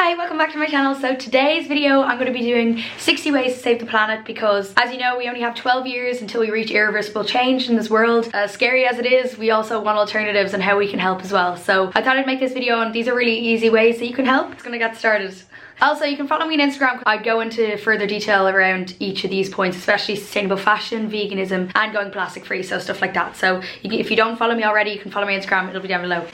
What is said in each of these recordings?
Hi, welcome back to my channel. So today's video I'm going to be doing 60 ways to save the planet because, as you know, we only have 12 years until we reach irreversible change in this world. As scary as it is, we also want alternatives and how we can help as well. So I thought I'd make this video, and these are really easy ways that you can help. It's going to get started. Also, you can follow me on Instagram. I'd go into further detail around each of these points, especially sustainable fashion, veganism, and going plastic free, so stuff like that. So if you don't follow me already, you can follow me on Instagram. It'll be down below.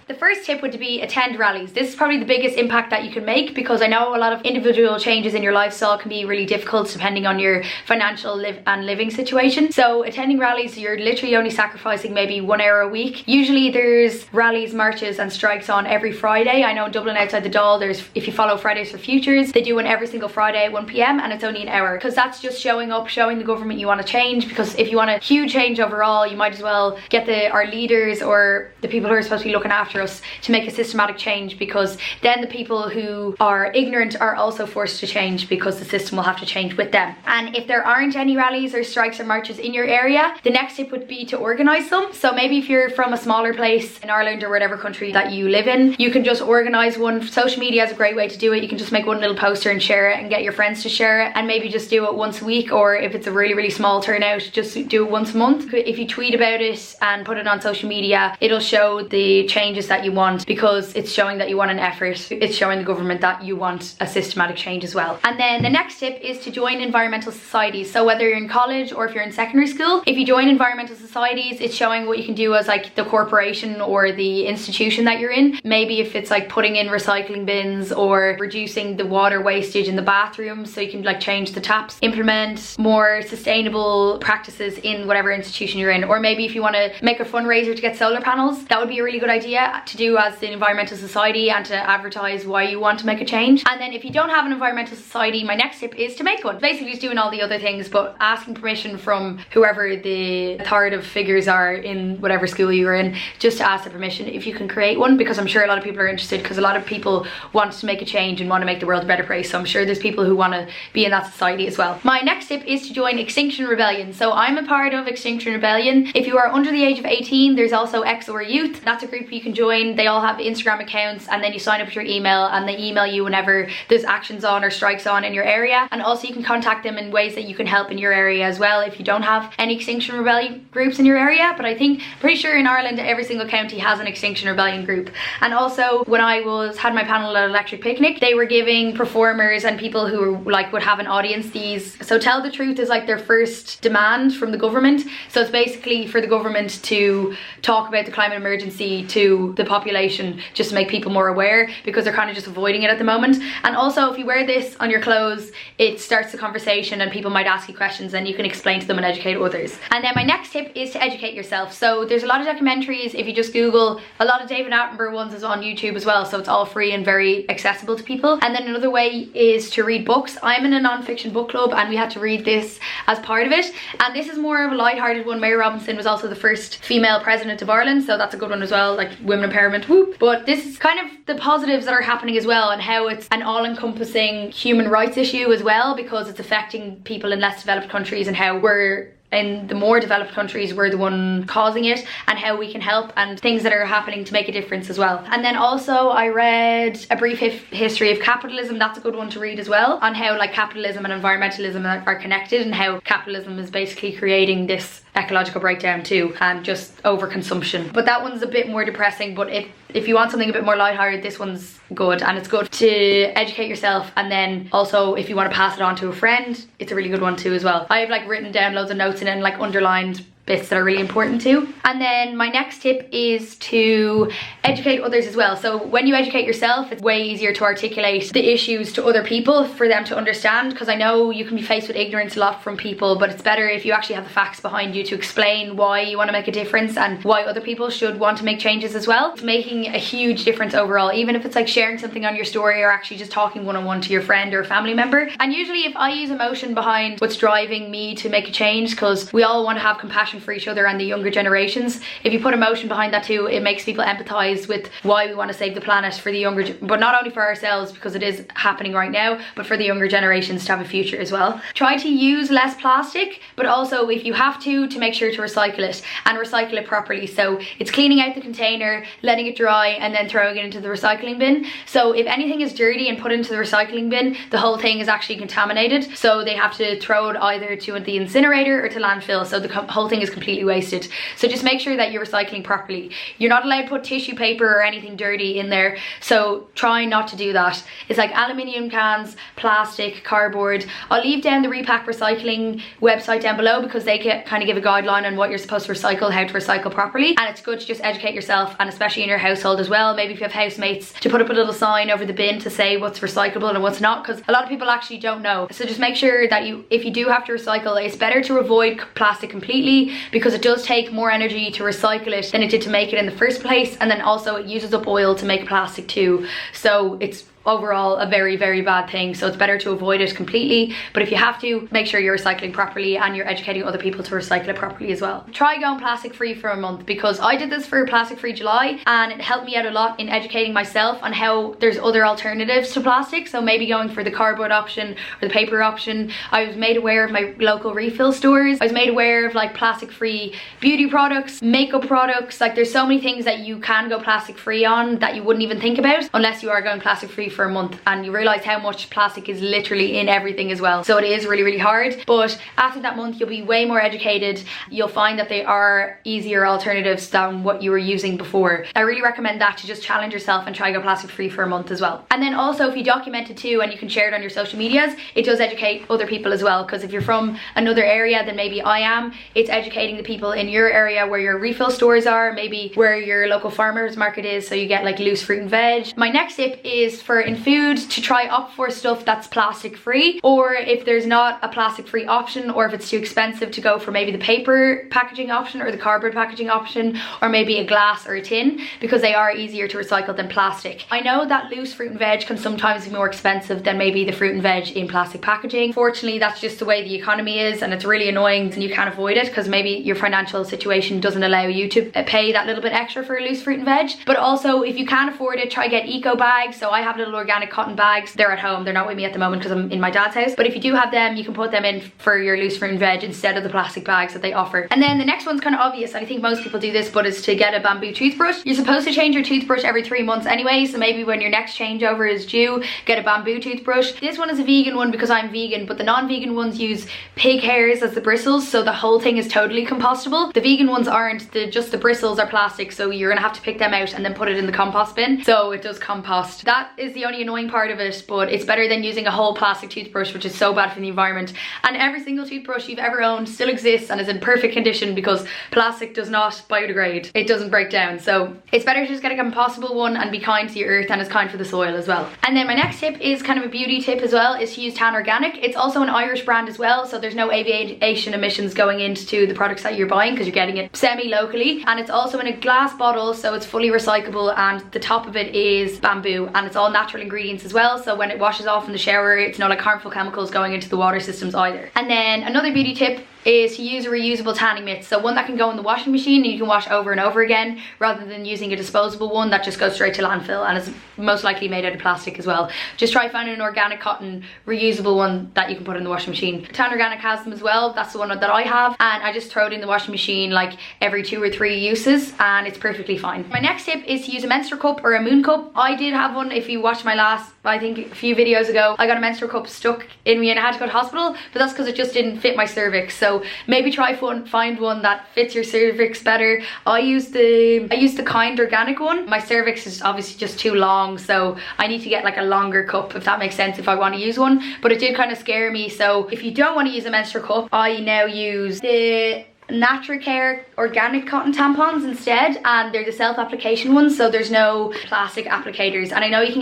The first tip would be attend rallies. This is probably the biggest impact that you can make, because I know a lot of individual changes in your lifestyle can be really difficult depending on your financial living situation. So attending rallies, you're literally only sacrificing maybe 1 hour a week. Usually there's rallies, marches and strikes on every Friday. I know in Dublin outside the Dáil, there's, if you follow Fridays for Futures, they do one every single Friday at 1 PM and it's only an hour, because that's just showing up, showing the government you want to change. Because if you want a huge change overall, you might as well get our leaders or the people who are supposed to be looking after us to make a systematic change, because then the people who are ignorant are also forced to change, because the system will have to change with them. And if there aren't any rallies or strikes or marches in your area, the next tip would be to organise them. So maybe if you're from a smaller place in Ireland or whatever country that you live in, you can just organise one. Social media is a great way to do it. You can just make one little poster and share it and get your friends to share it, and maybe just do it once a week, or if it's a really small turnout, just do it once a month. If you tweet about it and put it on social media, it'll show the changes that you want, because it's showing that you want an effort. It's showing the government that you want a systematic change as well. And then the next tip is to join environmental societies. So whether you're in college or if you're in secondary school, if you join environmental societies, it's showing what you can do as like the corporation or the institution that you're in. Maybe if it's like putting in recycling bins or reducing the water wastage in the bathroom, so you can like change the taps, implement more sustainable practices in whatever institution you're in. Or maybe if you want to make a fundraiser to get solar panels, that would be a really good idea to do as the environmental society, and to advertise why you want to make a change. And then if you don't have an environmental society, my next tip is to make one. Basically just doing all the other things, but asking permission from whoever the authoritative figures are in whatever school you're in, just to ask the permission if you can create one, because I'm sure a lot of people are interested, because a lot of people want to make a change and want to make the world a better place. So I'm sure there's people who want to be in that society as well. My next tip is to join Extinction Rebellion. So I'm a part of Extinction Rebellion. If you are under the age of 18, there's also XOR Youth. That's a group you can join. They all have Instagram accounts, and then you sign up with your email and they email you whenever there's actions on or strikes on in your area. And also you can contact them in ways that you can help in your area as well if you don't have any Extinction Rebellion groups in your area. But I think, pretty sure in Ireland every single county has an Extinction Rebellion group. And also when I had my panel at Electric Picnic, they were giving performers and people who like would have an audience these. So Tell the Truth is like their first demand from the government. So it's basically for the government to talk about the climate emergency to the population, just to make people more aware, because they're kind of just avoiding it at the moment. And also if you wear this on your clothes, it starts the conversation and people might ask you questions and you can explain to them and educate others. And then my next tip is to educate yourself. So there's a lot of documentaries. If you just Google, a lot of David Attenborough ones is on YouTube as well, so it's all free and very accessible to people. And then another way is to read books. I'm in a non-fiction book club and we had to read this as part of it, and this is more of a light-hearted one. Mary Robinson was also the first female president of Ireland, so that's a good one as well, like women empowerment, whoop. But this is kind of the positives that are happening as well, and how it's an all-encompassing human rights issue as well, because it's affecting people in less developed countries, and how we're in the more developed countries, we're the one causing it, and how we can help, and things that are happening to make a difference as well. And then also I read A Brief History of Capitalism. That's a good one to read as well, on how like capitalism and environmentalism are connected, and how capitalism is basically creating this ecological breakdown too, and just overconsumption. But that one's a bit more depressing. But if you want something a bit more lighthearted, this one's good, and it's good to educate yourself. And then also if you want to pass it on to a friend, it's a really good one too as well. I have like written down loads of notes and like underlined bits that are really important too. And then my next tip is to educate others as well. So when you educate yourself, it's way easier to articulate the issues to other people for them to understand, because I know you can be faced with ignorance a lot from people, but it's better if you actually have the facts behind you to explain why you want to make a difference and why other people should want to make changes as well. It's making a huge difference overall, even if it's like sharing something on your story or actually just talking one-on-one to your friend or family member. And usually if I use emotion behind what's driving me to make a change, because we all want to have compassion compassion for each other and the younger generations. If you put emotion behind that too, it makes people empathize with why we want to save the planet for the younger, but not only for ourselves because it is happening right now, but for the younger generations to have a future as well. Try to use less plastic, but also if you have to make sure to recycle it and recycle it properly. So it's cleaning out the container, letting it dry, and then throwing it into the recycling bin. So if anything is dirty and put into the recycling bin, the whole thing is actually contaminated. So they have to throw it either to the incinerator or to landfill. So the whole thing is completely wasted. So just make sure that you're recycling properly. You're not allowed to put tissue paper or anything dirty in there. So try not to do that. It's like aluminium cans, plastic, cardboard. I'll leave down the Repack Recycling website down below because they kind of give a guideline on what you're supposed to recycle, how to recycle properly. And it's good to just educate yourself, and especially in your household as well. Maybe if you have housemates, to put up a little sign over the bin to say what's recyclable and what's not, because a lot of people actually don't know. So just make sure that if you do have to recycle, it's better to avoid plastic completely because it does take more energy to recycle it than it did to make it in the first place, and then also it uses up oil to make plastic too. So it's overall a very, very bad thing. So it's better to avoid it completely, but if you have to, make sure you're recycling properly and you're educating other people to recycle it properly as well. Try going plastic free for a month, because I did this for Plastic Free July and it helped me out a lot in educating myself on how there's other alternatives to plastic. So maybe going for the cardboard option or the paper option. I was made aware of my local refill stores. I was made aware of like plastic free beauty products, makeup products. Like there's so many things that you can go plastic free on that you wouldn't even think about unless you are going plastic free for a month, and you realize how much plastic is literally in everything as well. So it is really, really hard, but after that month you'll be way more educated. You'll find that they are easier alternatives than what you were using before. I really recommend that, to just challenge yourself and try go plastic free for a month as well. And then also if you document it too and you can share it on your social medias, it does educate other people as well, because if you're from another area than maybe I am, it's educating the people in your area where your refill stores are, maybe where your local farmers market is, so you get like loose fruit and veg. My next tip is for in food to try opt for stuff that's plastic free, or if there's not a plastic free option, or if it's too expensive, to go for maybe the paper packaging option or the cardboard packaging option, or maybe a glass or a tin, because they are easier to recycle than plastic. I know that loose fruit and veg can sometimes be more expensive than maybe the fruit and veg in plastic packaging. Fortunately, that's just the way the economy is, and it's really annoying and you can't avoid it because maybe your financial situation doesn't allow you to pay that little bit extra for a loose fruit and veg. But also if you can't afford it, try get eco bags. So I have little organic cotton bags. They're at home, they're not with me at the moment because I'm in my dad's house, but if you do have them, you can put them in for your loose fruit and veg instead of the plastic bags that they offer. And then the next one's kind of obvious, and I think most people do this, but is to get a bamboo toothbrush. You're supposed to change your toothbrush every 3 months anyway, so maybe when your next changeover is due, get a bamboo toothbrush. This one is a vegan one because I'm vegan, but the non-vegan ones use pig hairs as the bristles, so the whole thing is totally compostable. The vegan ones aren't, just the bristles are plastic, so you're gonna have to pick them out and then put it in the compost bin, so it does compost. That is the only annoying part of it, but it's better than using a whole plastic toothbrush, which is so bad for the environment. And every single toothbrush you've ever owned still exists and is in perfect condition because plastic does not biodegrade. It doesn't break down, so it's better to just get a compostable one and be kind to your earth, and it's kind for the soil as well. And then my next tip is kind of a beauty tip as well, is to use Tan Organic. It's also an Irish brand as well, so there's no aviation emissions going into the products that you're buying because you're getting it semi-locally, and it's also in a glass bottle, so it's fully recyclable, and the top of it is bamboo, and it's all natural ingredients as well, so when it washes off in the shower, it's not like harmful chemicals going into the water systems either. And then another beauty tip is to use a reusable tanning mitt, so one that can go in the washing machine and you can wash over and over again, rather than using a disposable one that just goes straight to landfill and is most likely made out of plastic as well. Just try finding an organic cotton reusable one that you can put in the washing machine. Tan Organic has them as well. That's the one that I have, and I just throw it in the washing machine like every 2 or 3 uses, and it's perfectly fine. My next tip is to use a menstrual cup or a moon cup. I did have one. If you watched my last, I think a few videos ago, I got a menstrual cup stuck in me and I had to go to hospital, but that's because it just didn't fit my cervix. So maybe try find one that fits your cervix better. I use the Kind Organic one. My cervix is obviously just too long, so I need to get like a longer cup, if that makes sense, if I want to use one. But it did kind of scare me, so if you don't want to use a menstrual cup, I now use the Natracare organic cotton tampons instead, and they're the self-application ones, so there's no plastic applicators. And I know you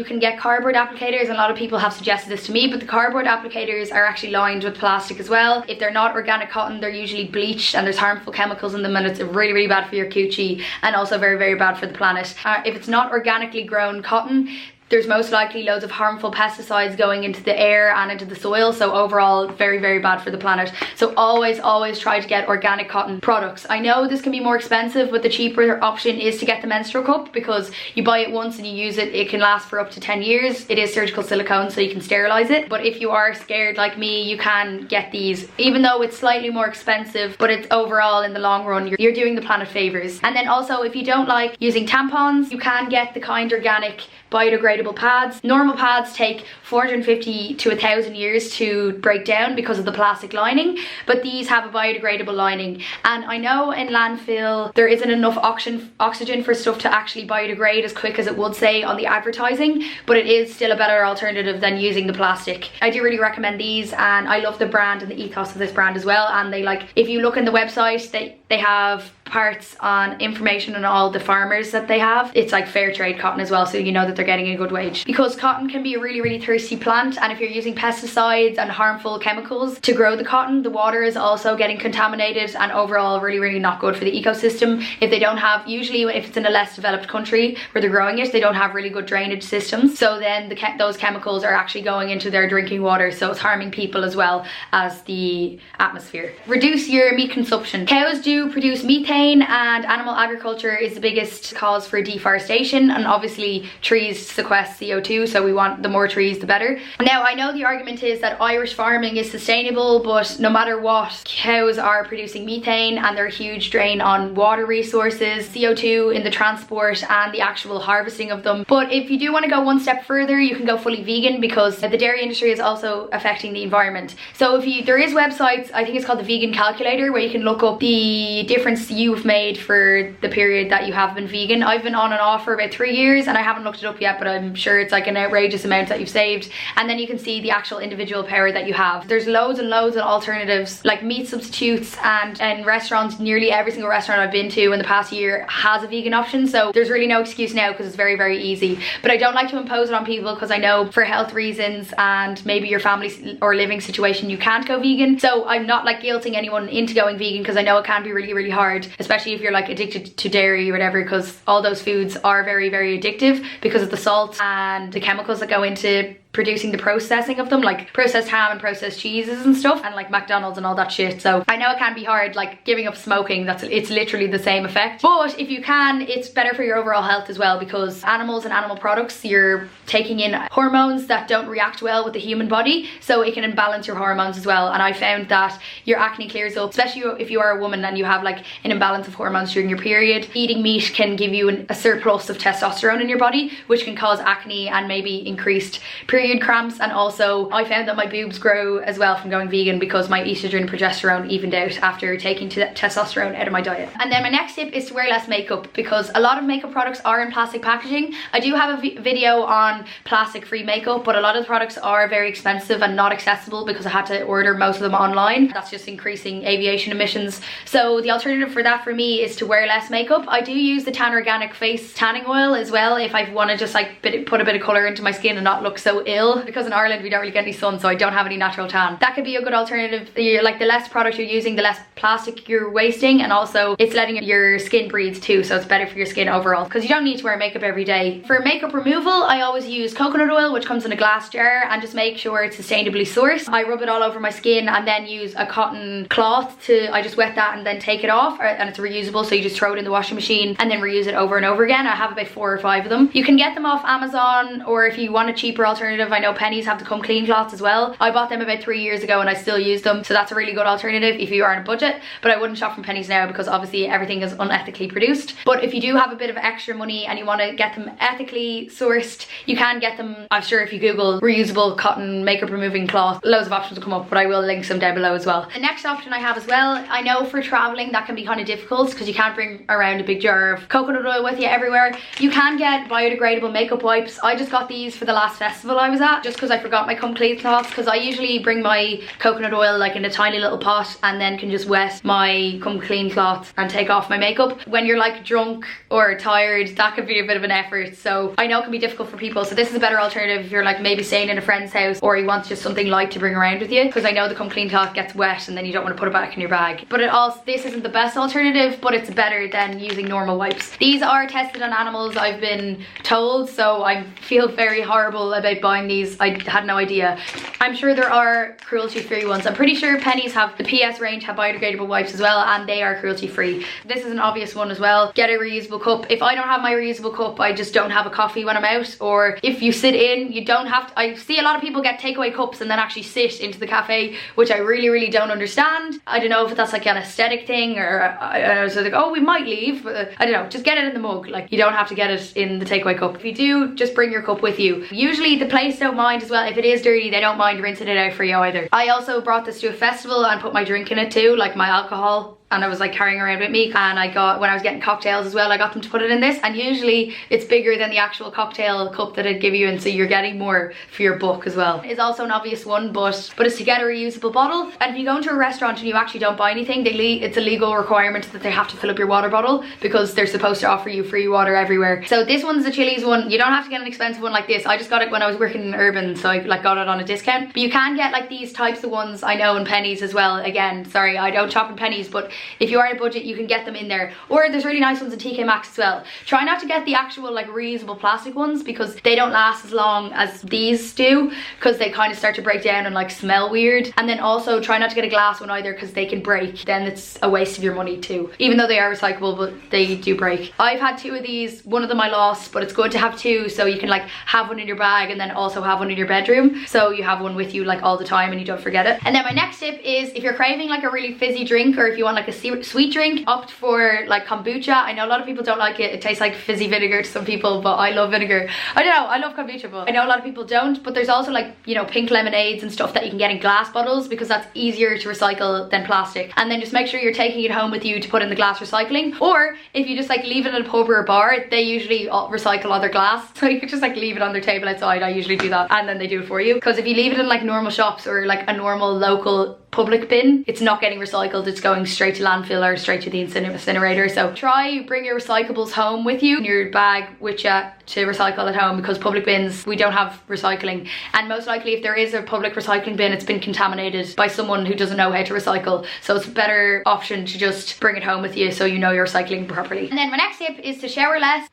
can get cardboard applicators, and a lot of people have suggested this to me, but the cardboard applicators are actually lined with plastic as well. If they're not organic cotton, they're usually bleached and there's harmful chemicals in them, and it's really, really bad for your coochie, and also very, very bad for the planet. If it's not organically grown cotton, there's most likely loads of harmful pesticides going into the air and into the soil, so overall very, very bad for the planet. So always try to get organic cotton products. I know this can be more expensive, but the cheaper option is to get the menstrual cup, because you buy it once and you use it, it can last for up to 10 years. It is surgical silicone, so you can sterilize it. But if you are scared like me, you can get these, even though it's slightly more expensive, but it's overall in the long run, you're doing the planet favors. And then also, if you don't like using tampons, you can get the kind organic biodegradable pads. Normal pads take 450 to 1,000 years to break down because of the plastic lining, but these have a biodegradable lining. And I know in landfill there isn't enough oxygen for stuff to actually biodegrade as quick as it would say on the advertising, but it is still a better alternative than using the plastic. I do really recommend these, and I love the brand and the ethos of this brand as well. And they, like, if you look in the website, they have parts on information on all the farmers that they have. It's like fair trade cotton as well, so you know that they're getting a good wage, because cotton can be a really thirsty plant, and if you're using pesticides and harmful chemicals to grow the cotton, the water is also getting contaminated, and overall really not good for the ecosystem. If they don't have, usually if it's in a less developed country where they're growing it, they don't have really good drainage systems, so then those chemicals are actually going into their drinking water, so it's harming people as well as the atmosphere. Reduce your meat consumption. Cows do produce methane, and animal agriculture is the biggest cause for deforestation, and obviously trees sequester CO2, so we want the more trees the better. Now, I know the argument is that Irish farming is sustainable, but no matter what, cows are producing methane and they're a huge drain on water resources, CO2 in the transport and the actual harvesting of them. But if you do want to go one step further, you can go fully vegan, because the dairy industry is also affecting the environment. So there is websites, I think it's called the Vegan Calculator, where you can look up the difference you've made for the period that you have been vegan. I've been on and off for about 3 years and I haven't looked it up yet, but I'm sure it's like an outrageous amount that you've saved. And then you can see the actual individual power that you have. There's loads and loads of alternatives, like meat substitutes, and in restaurants, nearly every single restaurant I've been to in the past year has a vegan option, so there's really no excuse now because it's very easy. But I don't like to impose it on people, because I know for health reasons and maybe your family or living situation you can't go vegan, so I'm not like guilting anyone into going vegan, because I know it can be really hard, especially if you're like addicted to dairy or whatever, because all those foods are very addictive because of the salt and the chemicals that go into producing the processing of them, like processed ham and processed cheeses and stuff, and like McDonald's and all that shit. So I know it can be hard, like giving up smoking, it's literally the same effect. But if you can, it's better for your overall health as well, because animals and animal products, you're taking in hormones that don't react well with the human body, so it can imbalance your hormones as well. And I found that your acne clears up, especially if you are a woman and you have like an imbalance of hormones during your period. Eating meat can give you a surplus of testosterone in your body, which can cause acne and maybe increased period cramps. And also I found that my boobs grow as well from going vegan, because my estrogen and progesterone evened out after taking testosterone out of my diet. And then my next tip is to wear less makeup, because a lot of makeup products are in plastic packaging. I do have a video on plastic free makeup, but a lot of the products are very expensive and not accessible because I had to order most of them online. That's just increasing aviation emissions. So the alternative for that for me is to wear less makeup. I do use the Tan Organic face tanning oil as well if I want to just like put a bit of colour into my skin and not look so ill, because in Ireland we don't really get any sun, so I don't have any natural tan. That could be a good alternative. Like the less product you're using, the less plastic you're wasting, and also it's letting your skin breathe too, so it's better for your skin overall, because you don't need to wear makeup every day. For makeup removal, I always use coconut oil, which comes in a glass jar, and just make sure it's sustainably sourced. I rub it all over my skin and then use a cotton cloth I just wet that and then take it off, and it's reusable, so you just throw it in the washing machine and then reuse it over and over again. I have about 4 or 5 of them. You can get them off Amazon, or if you want a cheaper alternative, I know Pennies have to come clean cloths as well. I bought them about 3 years ago and I still use them, so that's a really good alternative if you are on a budget. But I wouldn't shop from Pennies now, because obviously everything is unethically produced. But if you do have a bit of extra money and you want to get them ethically sourced, you can get them. I'm sure if you Google reusable cotton makeup removing cloth, loads of options will come up, but I will link some down below as well. The next option I have as well, I know for traveling that can be kind of difficult because you can't bring around a big jar of coconut oil with you everywhere. You can get biodegradable makeup wipes. I just got these for the last festival I was at, just because I forgot my come clean cloths, because I usually bring my coconut oil like in a tiny little pot and then can just wet my come clean cloth and take off my makeup. When you're like drunk or tired, that could be a bit of an effort, so I know it can be difficult for people. So this is a better alternative if you're like maybe staying in a friend's house or you want just something light to bring around with you, because I know the come clean cloth gets wet and then you don't want to put it back in your bag. But this isn't the best alternative, but it's better than using normal wipes. These are tested on animals, I've been told, so I feel very horrible about buying these. I had no idea. I'm sure there are cruelty-free ones. I'm pretty sure Pennies have, the PS range have biodegradable wipes as well, and they are cruelty-free. This is an obvious one as well. Get a reusable cup. If I don't have my reusable cup, I just don't have a coffee when I'm out. Or if you sit in, you don't have to. I see a lot of people get takeaway cups and then actually sit into the cafe, which I really don't understand. I don't know if that's like an aesthetic thing, or I was like, oh, we might leave, but I don't know. Just get it in the mug. Like, you don't have to get it in the takeaway cup. If you do, just bring your cup with you. Usually the place don't mind as well. If it is dirty, they don't mind rinsing it out for you either. I also brought this to a festival and put my drink in it too, like my alcohol, and I was like carrying around with me, and I got, when I was getting cocktails as well, I got them to put it in this, and usually it's bigger than the actual cocktail cup that I'd give you, and so you're getting more for your buck as well. It's also an obvious one, but it's to get a reusable bottle. And if you go into a restaurant and you actually don't buy anything, it's a legal requirement that they have to fill up your water bottle, because they're supposed to offer you free water everywhere. So this one's the Chili's one. You don't have to get an expensive one like this. I just got it when I was working in Urban, so I like got it on a discount. But you can get like these types of ones, I know, in Pennies as well. Again, sorry, I don't shop in Pennies, but if you are on a budget, you can get them in there. Or there's really nice ones in TK Maxx as well. Try not to get the actual like reusable plastic ones, because they don't last as long as these do, because they kind of start to break down and like smell weird. And then also try not to get a glass one either, because they can break. Then it's a waste of your money too, even though they are recyclable, but they do break. I've had 2 of these. One of them I lost, but it's good to have 2, so you can like have one in your bag and then also have one in your bedroom, so you have one with you like all the time and you don't forget it. And then my next tip is, if you're craving like a really fizzy drink, or if you want like a sweet drink, opt for like kombucha. I know a lot of people don't like it. It tastes like fizzy vinegar to some people, but I love vinegar. I don't know, I love kombucha, but I know a lot of people don't. But there's also like, you know, pink lemonades and stuff that you can get in glass bottles, because that's easier to recycle than plastic. And then just make sure you're taking it home with you to put in the glass recycling. Or if you just like leave it at a pub or a bar, they usually recycle all their glass, so you could just like leave it on their table outside. I usually do that, and then they do it for you. Because if you leave it in like normal shops or like a normal local public bin, it's not getting recycled. It's going straight to landfill or straight to the incinerator. So try bring your recyclables home with you in your bag with you to recycle at home, because public bins, we don't have recycling, and most likely if there is a public recycling bin, it's been contaminated by someone who doesn't know how to recycle. So it's a better option to just bring it home with you, so you know you're recycling properly. And then my next tip is to shower less,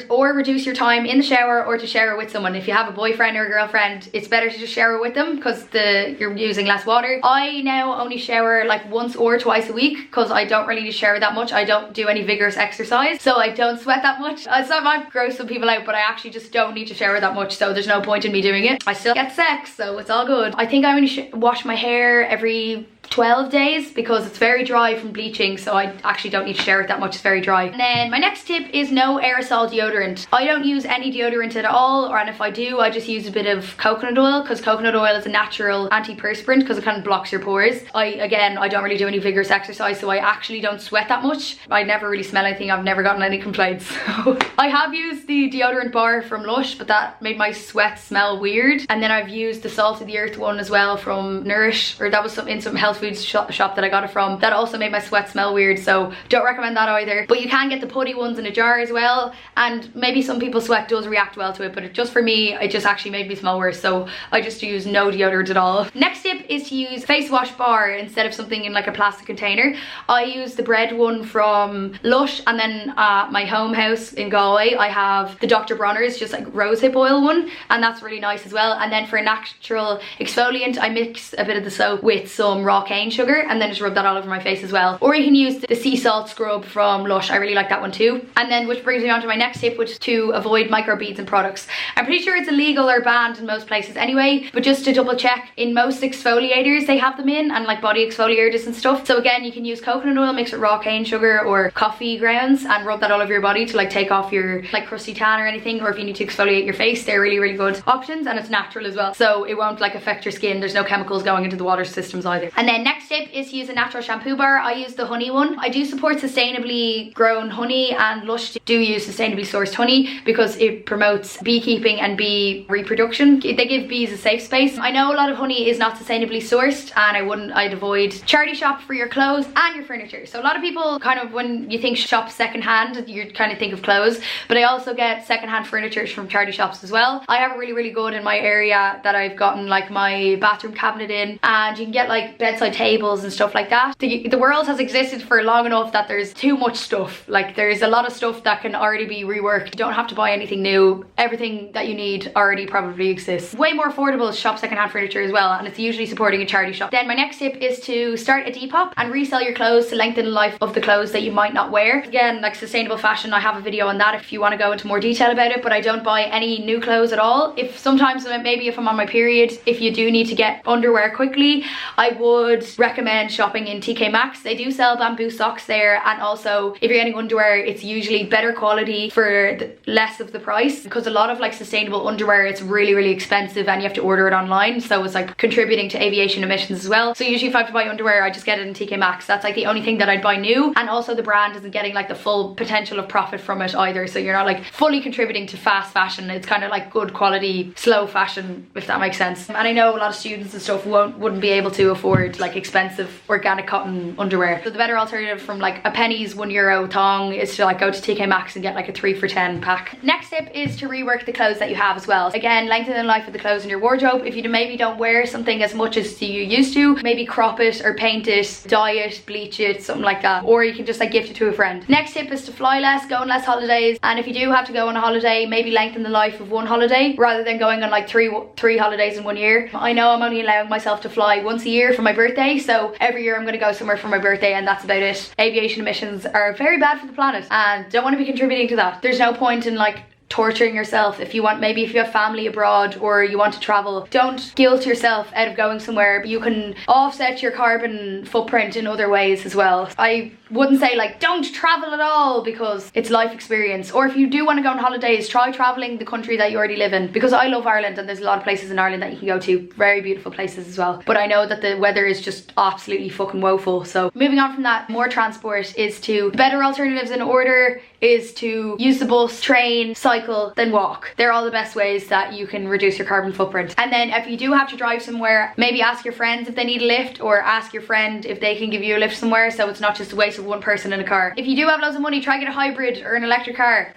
or reduce your time in the shower, or to shower with someone. If you have a boyfriend or a girlfriend, it's better to just shower with them, because you're using less water. I now only shower like once or twice a week, because I don't really need to shower that much. I don't do any vigorous exercise, so I don't sweat that much. So might gross some people out, but I actually just don't need to shower that much, so there's no point in me doing it. I still get sex, so it's all good. I think I only wash my hair every 12 days, because it's very dry from bleaching, so I actually don't need to shower it that much. It's very dry. And then my next tip is no aerosol deodorant. I don't use any deodorant at all, and if I do, I just use a bit of coconut oil, because coconut oil is a natural antiperspirant, because it kind of blocks your pores. I don't really do any vigorous exercise, so I actually don't sweat that much. I never really smell anything. I've never gotten any complaints. So I have used the deodorant bar from Lush, but that made my sweat smell weird. And then I've used the Salt of the Earth one as well from Nourish, or that was in some health foods shop that I got it from. That also made my sweat smell weird, so don't recommend that either. But you can get the putty ones in a jar as well, and maybe some people's sweat does react well to it, but just for me, it just actually made me smell worse, so I just use no deodorant at all. Next tip is to use face wash bar instead of something in like a plastic container. I use the bread one from Lush, and then my home house in Galway, I have the Dr. Bronner's just like rosehip oil one, and that's really nice as well. And then for a natural exfoliant, I mix a bit of the soap with some raw cane sugar, and then just rub that all over my face as well. Or you can use the sea salt scrub from Lush. I really like that one too. And then, which brings me on to my next tip, which is to avoid microbeads in products. I'm pretty sure it's illegal or banned in most places anyway, but just to double check, in most exfoliators they have them in, and like body exfoliators and stuff. So again, you can use coconut oil mixed with raw cane sugar or coffee grounds, and rub that all over your body to like take off your like crusty tan or anything, or if you need to exfoliate your face, they're really good options, and it's natural as well, so it won't like affect your skin. There's no chemicals going into the water systems either. And then next tip is to use a natural shampoo bar. I use the honey one. I do support sustainably grown honey, and Lush do use sustainably sourced honey because it promotes beekeeping and bee reproduction. They give bees a safe space. I know a lot of honey is not sustainably sourced, and I'd avoid charity shop for your clothes and your furniture. So a lot of people kind of, when you think shop secondhand, you kind of think of clothes, but I also get secondhand furniture from charity shops as well. I have a really good in my area that I've gotten like my bathroom cabinet in, and you can get like bedside tables and stuff like that. The world has existed for long enough that there's too much stuff. Like there's a lot of stuff that can already be reworked. You don't have to buy anything new. Everything that you need already probably exists. Way more affordable to shop secondhand furniture as well, and it's usually supporting a charity shop. Then my next tip is to start a depop and resell your clothes to lengthen the life of the clothes that you might not wear. Again, like sustainable fashion, I have a video on that if you want to go into more detail about it, but I don't buy any new clothes at all. If sometimes, maybe if I'm on my period, if you do need to get underwear quickly, I would recommend shopping in TK Maxx. They do sell bamboo socks there, and also if you're getting underwear, it's usually better quality for less of the price, because a lot of like sustainable underwear, it's really expensive and you have to order it online, so it's like contributing to aviation emissions as well. So usually if I have to buy underwear, I just get it in TK Maxx. That's like the only thing that I'd buy new, and also the brand isn't getting like the full potential of profit from it either, so you're not like fully contributing to fast fashion. It's kind of like good quality slow fashion, if that makes sense. And I know a lot of students and stuff wouldn't be able to afford like expensive organic cotton underwear, so the better alternative from like a penny's €1 thong is to like go to TK Maxx and get like a 3 for $10 pack. Next tip is to rework the clothes that you have as well. Again, lengthen the life of the clothes in your wardrobe. If you maybe don't wear something as much as you used to, maybe crop it or paint it, dye it, bleach it, something like that, or you can just like gift it to a friend. Next tip is to fly less, go on less holidays, and if you do have to go on a holiday, maybe lengthen the life of one holiday rather than going on like three holidays in 1 year. I know I'm only allowing myself to fly once a year for my birthday, so every year I'm going to go somewhere for my birthday, and that's about it. Aviation emissions are very bad for the planet and don't want to be contributing to that. There's no point in like torturing yourself. If you want, maybe if you have family abroad or you want to travel, don't guilt yourself out of going somewhere. You can offset your carbon footprint in other ways as well. I wouldn't say like don't travel at all, because it's life experience. Or if you do want to go on holidays, try traveling the country that you already live in, because I love Ireland and there's a lot of places in Ireland that you can go to, very beautiful places as well, but I know that the weather is just absolutely fucking woeful. So moving on from that, more transport is to better alternatives in order is to use the bus, train, cycle, then walk. They're all the best ways that you can reduce your carbon footprint. And then if you do have to drive somewhere, maybe ask your friends if they need a lift, or ask your friend if they can give you a lift somewhere, so it's not just a waste of one person in a car. If you do have loads of money, try get a hybrid or an electric car.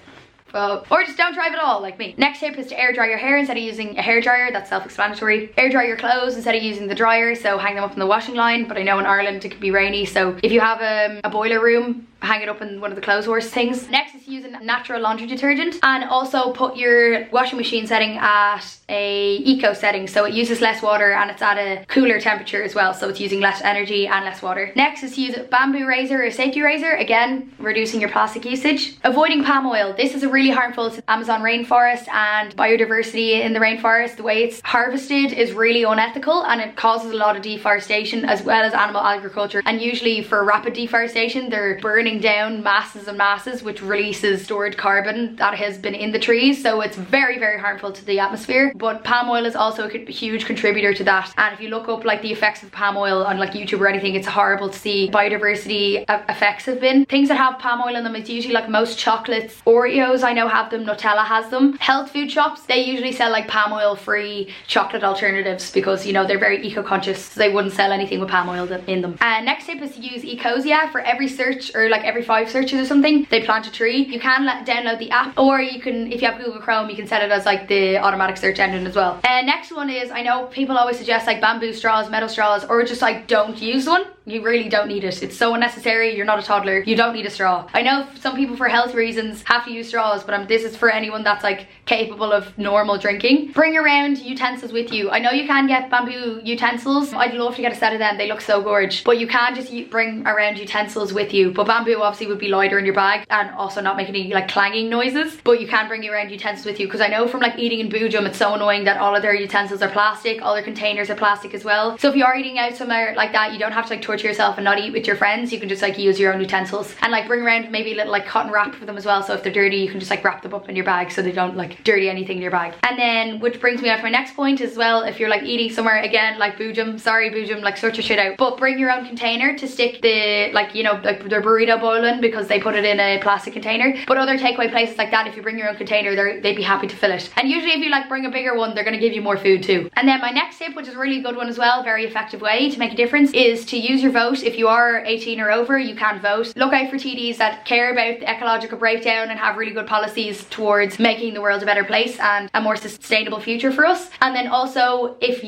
Well, or just don't drive at all like me. Next tip is to air dry your hair instead of using a hairdryer. That's self-explanatory. Air dry your clothes instead of using the dryer, so hang them up in the washing line, but I know in Ireland it can be rainy, so if you have a boiler room, hang it up in one of the clothes horse things. Next is using natural laundry detergent, and also put your washing machine setting at a eco setting, so it uses less water and it's at a cooler temperature as well, so it's using less energy and less water. Next is to use a bamboo razor or a safety razor, again reducing your plastic usage. Avoiding palm oil. This is a really harmful to Amazon rainforest and biodiversity in the rainforest. The way it's harvested is really unethical, and it causes a lot of deforestation as well as animal agriculture, and usually for rapid deforestation they're burning down masses and masses, which releases stored carbon that has been in the trees, so it's very harmful to the atmosphere. But palm oil is also a huge contributor to that, and if you look up like the effects of palm oil on like YouTube or anything, it's horrible to see biodiversity effects have been. Things that have palm oil in them, it's usually like most chocolates. Oreos I know have them, Nutella has them. Health food shops, they usually sell like palm oil free chocolate alternatives, because you know they're very eco-conscious, so they wouldn't sell anything with palm oil in them. And next tip is to use Ecosia. For every search, or like every 5 searches or something, they plant a tree. You can download the app, or you can, if you have Google Chrome, you can set it as like the automatic search engine as well. And next one is, I know people always suggest like bamboo straws, metal straws, or just like don't use one. You really don't need it. It's so unnecessary. You're not a toddler. You don't need a straw. I know some people for health reasons have to use straws, but this is for anyone that's like capable of normal drinking. Bring around utensils with you. I know you can get bamboo utensils. I'd love to get a set of them. They look so gorgeous. But you can just bring around utensils with you. But bamboo obviously would be lighter in your bag and also not make any like clanging noises. But you can bring around utensils with you, because I know from like eating in Boojum, it's so annoying that all of their utensils are plastic. All their containers are plastic as well. So if you are eating out somewhere like that, you don't have to like torture yourself and not eat with your friends, you can just like use your own utensils and like bring around maybe a little like cotton wrap for them as well, so if they're dirty you can just like wrap them up in your bag so they don't like dirty anything in your bag. And then which brings me on to my next point as well, if you're like eating somewhere, again like boojum, sorry boojum, like sort your shit out, but bring your own container to stick the like, you know, like their burrito bowl in, because they put it in a plastic container. But other takeaway places like that, if you bring your own container, they'd be happy to fill it. And usually if you like bring a bigger one, they're going to give you more food too. And then my next tip, which is a really good one as well, very effective way to make a difference, is to use your vote. If you are 18 or over, you can vote. Look out for TDs that care about the ecological breakdown and have really good policies towards making the world a better place and a more sustainable future for us. And then also if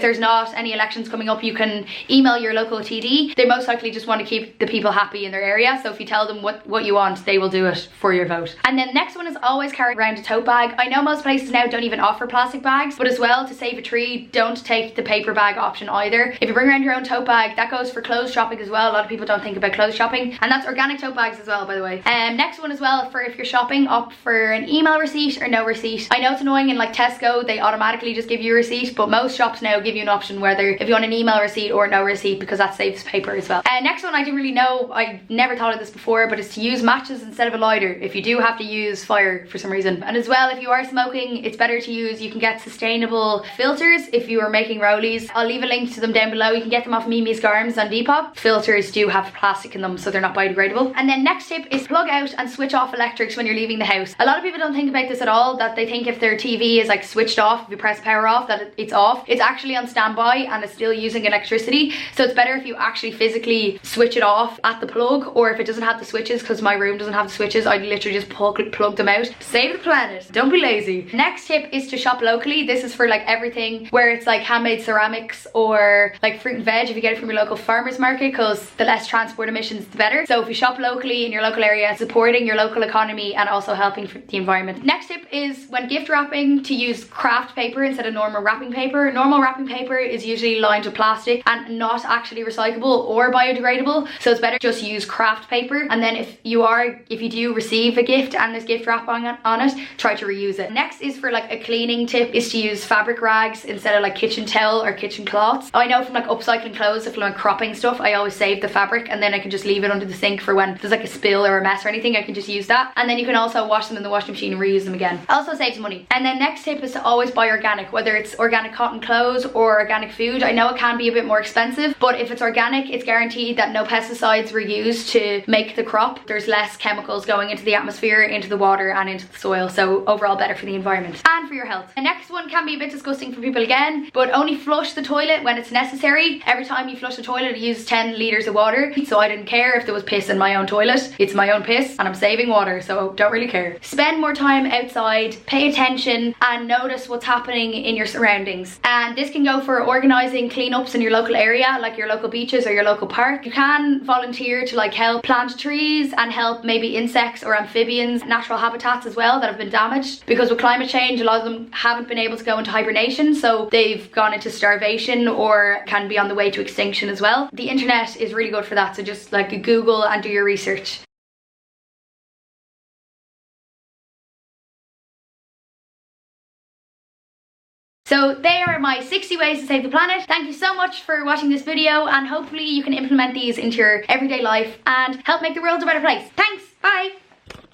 there's not any elections coming up, you can email your local TD. They most likely just want to keep the people happy in their area, so if you tell them what you want, they will do it for your vote. And then the next one is always carry around a tote bag. I know most places now don't even offer plastic bags, but as well, to save a tree, don't take the paper bag option either. If you bring around your own tote bag, that goes for clothes shopping as well. A lot of people don't think about clothes shopping, and that's organic tote bags as well, by the way. Next one as well, for if you're shopping, opt for an email receipt or no receipt. I know it's annoying, in like Tesco they automatically just give you a receipt, but most shops now give you an option whether if you want an email receipt or no receipt, because that saves paper as well. Next one, I didn't really know, I never thought of this before, but it's to use matches instead of a lighter if you do have to use fire for some reason. And as well, if you are smoking, it's better to use, you can get sustainable filters if you are making rollies. I'll leave a link to them down below. You can get them off Mimi's Garms on Depop. Filters do have plastic in them, so they're not biodegradable. And then next tip is plug out and switch off electrics when you're leaving the house. A lot of people don't think about this at all, that they think if their TV is like switched off, if you press power off, that it's off. It's actually on standby and it's still using electricity, so it's better if you actually physically switch it off at the plug, or if it doesn't have the switches, because my room doesn't have the switches, I'd literally just plug them out. Save the planet, don't be lazy. Next tip is to shop locally. This is for like everything where it's like handmade ceramics or like fruit and veg, if you get it from your local farmer's market, because the less transport emissions the better. So if you shop locally in your local area, supporting your local economy and also helping for the environment. Next tip is when gift wrapping, to use craft paper instead of normal wrapping paper. Normal wrapping paper is usually lined with plastic and not actually recyclable or biodegradable, so it's better just use craft paper. And then if you do receive a gift and there's gift wrap on it, try to reuse it. Next is for like a cleaning tip, is to use fabric rags instead of like kitchen towel or kitchen cloths. I know from like upcycling clothes, if I'm like cropping stuff, I always save the fabric and then I can just leave it under the sink for when there's like a spill or a mess or anything, I can just use that. And then you can also wash them in the washing machine and reuse them again. Also saves money. And then next tip is to always buy organic, whether it's organic cotton clothes or organic food. I know it can be a bit more expensive, but if it's organic, it's guaranteed that no pesticides were used to make the crop. There's less chemicals going into the atmosphere, into the water and into the soil, so overall better for the environment and for your health. The next one can be a bit disgusting for people again, but only flush the toilet when it's necessary. Every time you flush the toilet, it uses 10 litres of water, so I didn't care if there was piss in my own toilet. It's my own piss and I'm saving water, so don't really care. Spend more time outside, pay attention and notice what's happening in your surroundings. And this can go for organising cleanups in your local area, like your local beaches or your local park. You can volunteer to like help plant trees and help maybe insects or amphibians, natural habitats as well that have been damaged, because with climate change a lot of them haven't been able to go into hibernation, so they've gone into starvation or can be on the way to extinction as well. The internet is really good for that, so just like Google and do your research. So there are my 60 ways to save the planet. Thank you so much for watching this video, and hopefully you can implement these into your everyday life and help make the world a better place. Thanks, bye!